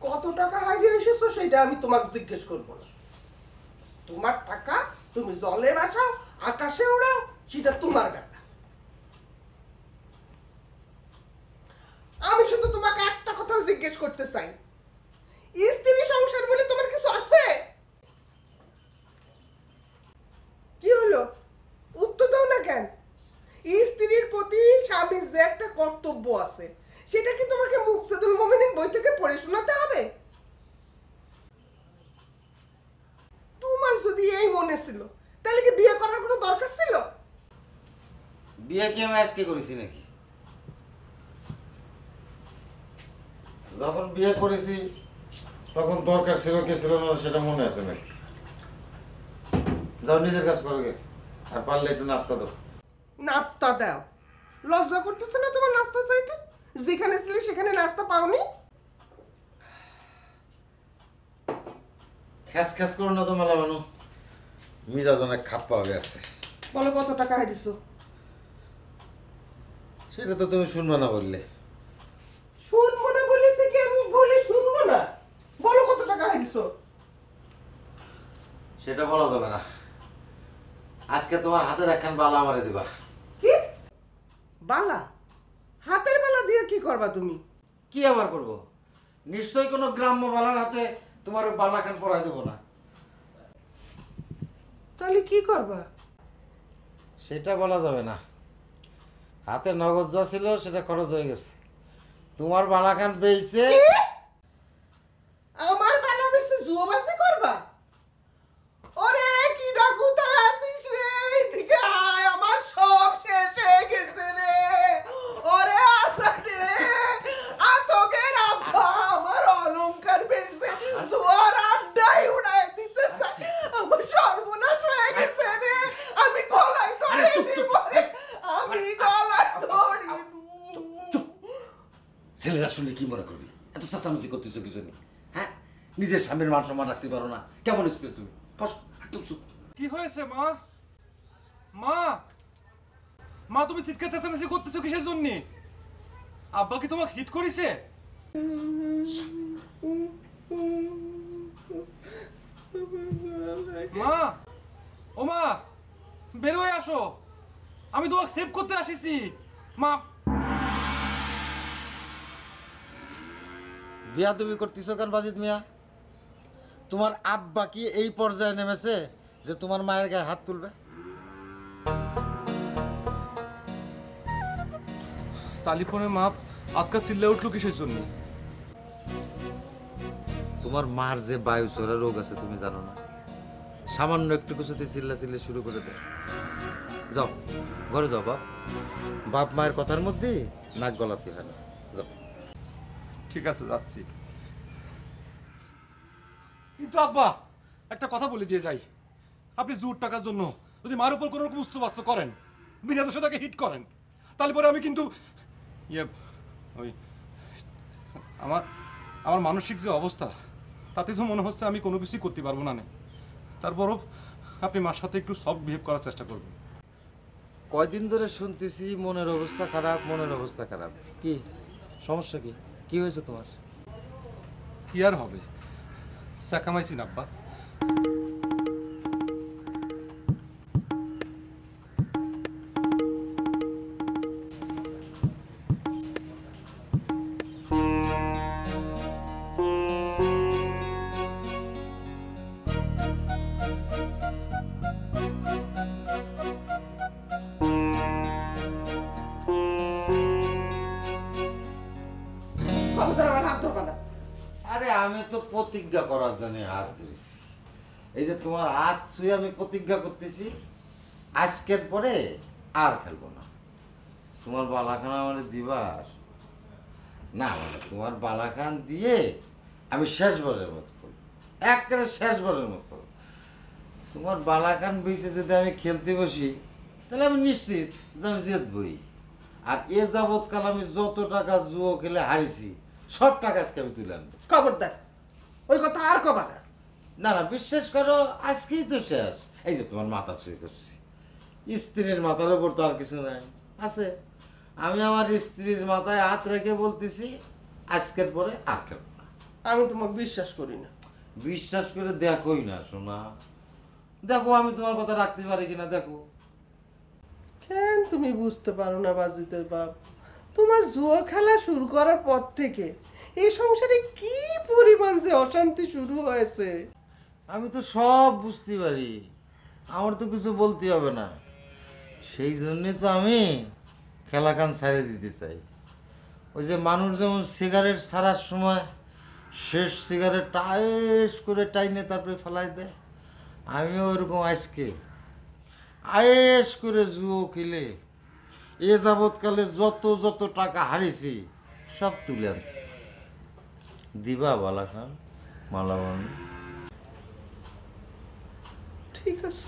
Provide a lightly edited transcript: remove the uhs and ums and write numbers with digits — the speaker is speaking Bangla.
কত টাকা হারিয়ে এসেছো সেটা আমি তোমাকে জিজ্ঞেস করবো না। তোমার টাকা তুমি জলে বাঁচাও, আকাশে উড়াও, সেটা তোমার ব্যাপার। আমি শুধু তোমাকে একটা কথা জিজ্ঞেস করতে চাই, স্ত্রী সংসার বলে তোমার কিছু আছে? কি হলো, উত্তর দাও না কেন? স্ত্রীর প্রতি স্বামীর যে একটা কর্তব্য আছে সেটা কি তোমাকে মুকসেদুল মোমিনিন বই থেকে পড়ে শোনাতে হবে? তোমার যদি এই মনে ছিল তাহলে কি বিয়ে করার কোনো দরকার ছিল? বিয়ে কি আমি আজকে করেছি নাকি? যখন বিয়ে করেছি তখন দরকার ছিল কে ছিল না সেটা মনে আছে নাকি? যাও নিজের কাজ করো গে, আর পারলে একটু নাস্তা দাও। নাস্তা দাও? লজ্জা করতেছে না তোমার নাস্তা চাইতে? যেখানে ছিলে সেখানে নাস্তা পাওনি? খ্যাস খ্যাস করো না তো মেলা বানো, মিজাজ অনেক খাপ্পা হয়ে আছে। বলো কত টাকা হারিয়েছো? সেটা তো তুমি শুনবে না বললে। শুনবো না বলেছে কি আমি বলে শুনবো না? বলো কত টাকা হারিয়েছো? সেটা বলা যাবে না। আজকে তোমার হাতের একখান বালা আমারে দিবা। কি বালা? হাতের বালা দিয়ে কি করবা তুমি? কি আবার করব? নিশ্চয়ই কোনো গ্রাম্য বালার হাতে তোমার বালা খান পরাই দেবো না। তাহলে কি করবা? সেটা বলা যাবে না। হাতে নগদ যা ছিল সেটা খরচ হয়ে গেছে। তোমার বালা খান পেয়েছে। আমার বালা বেশি জুয়াবাজি করবা? ওরে কি ডাকুতায় আসিস রে, এদিকে আয়, আমার সব শেষ হয়ে গেছে রে। ওরে আল্লাহ রে, আতকের আব্বা আমার অলংকার বেশি জুয়ার আড্ডায় উড়ায় দিতেছে। আমার সর্বনাশ হয়ে গেছে রে, আমি গলায় ধরে দিব রে, আমি গলায় ধরি। ছেলেরা শুনলে কি মনে করবি? এত চাচামেচি করতেছো কিছু নেই। হ্যাঁ, নিজের স্বামীর মান সম্মান রাখতে পারো না। কেমন স্ত্রী তুমি? একদম চুপ। কি হয়েছে মা? মা, মা তুমি চিৎকার চেঁচামেচি করতেছো কিসের জন্য? আব্বা কি তোমাকে হিট করেছে? মা, ও মা, বের হয়ে আসো, আমি তোমাকে সেভ করতে আসিছি। মা, বিয়া তুমি করতেছো কেন বাজিদ মিয়া? তোমার আব্বা কি এই পর্যায়ে নেমেছে যে তোমার মায়ের গায়ে হাত তুলবে? তালিফোনে মা আজকা চিল্লে উঠলো কিসের জন্য? তোমার মার যে বায়ু চড়া রোগ আছে তুমি জানো না? সামান্য একটু কিছুতে চিল্লা চিল্লে শুরু করে দেয়। যাও ঘরে যাও বাপ। বাপ মায়ের কথার মধ্যে নাক গলাতে হয় না। যাও। ঠিক আছে, যাচ্ছি। কিন্তু আব্বা, একটা কথা বলে দিয়ে যাই, আপনি জোর টাকার জন্য যদি মার উপর কোনো রকম উচ্চবাস্য করেন, বিনা দোষে তাকে হিট করেন, তাহলে পরে আমি কিন্তু ওই আমার আমার মানসিক যে অবস্থা, তাতে তো মনে হচ্ছে আমি কোনো কিছুই করতে পারবো না। তারপরও আপনি মার সাথে একটু সফট বিহেভ করার চেষ্টা করবেন। কয়দিন ধরে শুনতেছি মনের অবস্থা খারাপ, মনের অবস্থা খারাপ। কি সমস্যা? কি কি হয়েছে তোমার? কি আর হবে, স্যাকামাইছি না আব্বা। খবরদার আমার হাত ধরবা না। আরে আমি তো প্রতিজ্ঞা করার জন্য হাত ধরেছি। এই যে তোমার হাত ছুঁয়ে আমি প্রতিজ্ঞা করতেছি, আজকের পরে আর খেলবো না। তোমার বালাখানা মানে দিবার না, মানে তোমার বালাখান দিয়ে আমি শেষবারের মতো করবো, একেবারে শেষবারের মতো। তোমার বালাখান বেঁচে যদি আমি খেলতে বসি তাহলে আমি নিশ্চিত যে আমি জিতবই। আর এ যাবৎকাল আমি যত টাকা জুয়ো খেলে হারিয়েছি সব টাকা আজকে আমি তুলে আনবো। খবরদার ওই কথা আর কবা না। না না, বিশ্বাস করো, আজকেই তো শেষ। এই যে তোমার মাথা ছুঁয়ে করছি, স্ত্রীর মাথার উপর তো আর কিছু নাই আছে। আমি আমার স্ত্রীর মাথায় হাত রেখে বলতেছি, আজকের পরে আর খেলবো না। আমি তোমাকে বিশ্বাস করি না। বিশ্বাস করে দেখোই না সোনা, দেখো আমি তোমার কথা রাখতে পারি কিনা দেখো। কেন তুমি বুঝতে পারো না বাজিতের বাপ? তোমার জুয়া খেলা শুরু করার পর থেকে এই সংসারে কি পরিমাণ যে অশান্তি শুরু হয়েছে। আমি তো সব বুঝতে পারি, আমার তো কিছু বলতে হবে না। সেই জন্যে তো আমি খেলাকান ছাড়িয়ে দিতে চাই। ওই যে মানুষ যেমন সিগারেট ছাড়ার সময় শেষ সিগারেট টাইস করে টাইনে তারপরে ফেলাই দেয়, আমিও ওরকম আজকে আয়েস করে জুয়ো খেলে এ যাবৎকালে যত যত টাকা হারিয়েছি সব তুলে আনছি। দিবা বালা খান মালাবান? ঠিক আছে।